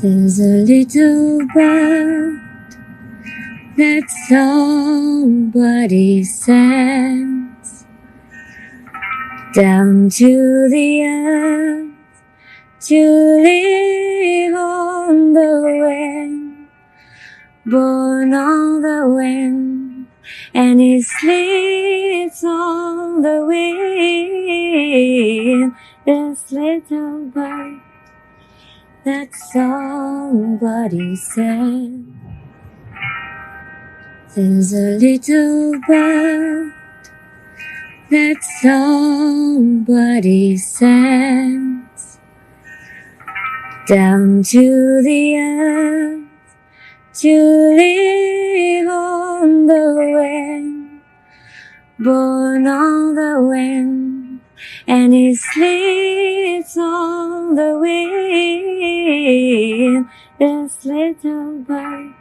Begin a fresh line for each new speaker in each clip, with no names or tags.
There's a little bird that somebody sends down to the earth to live on the wind, born on the wind, and he sleeps on the wind. This little bird that somebody said. There's a little bird that somebody sends down to the earth to live on the wind, born on the wind, and he sleeps on the wind. This little bird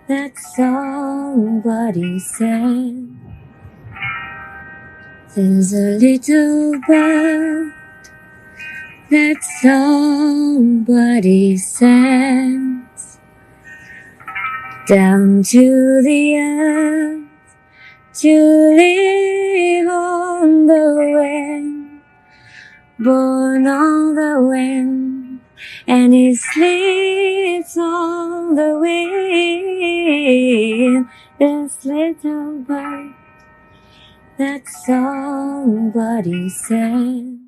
that somebody said. There's a little bird that somebody sends down to the earth to live on the wind, born on the wind, and he sleeps on the wind. This little bird that somebody said.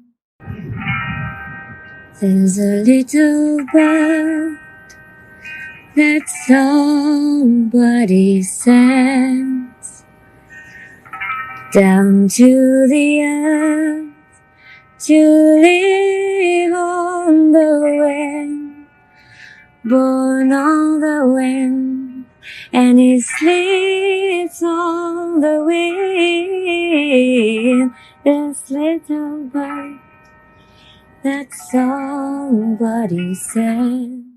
There's a little bird that somebody sends down to the earth to live on the wind, born on the wind, and he sleeps on the wind. This little bird that somebody said.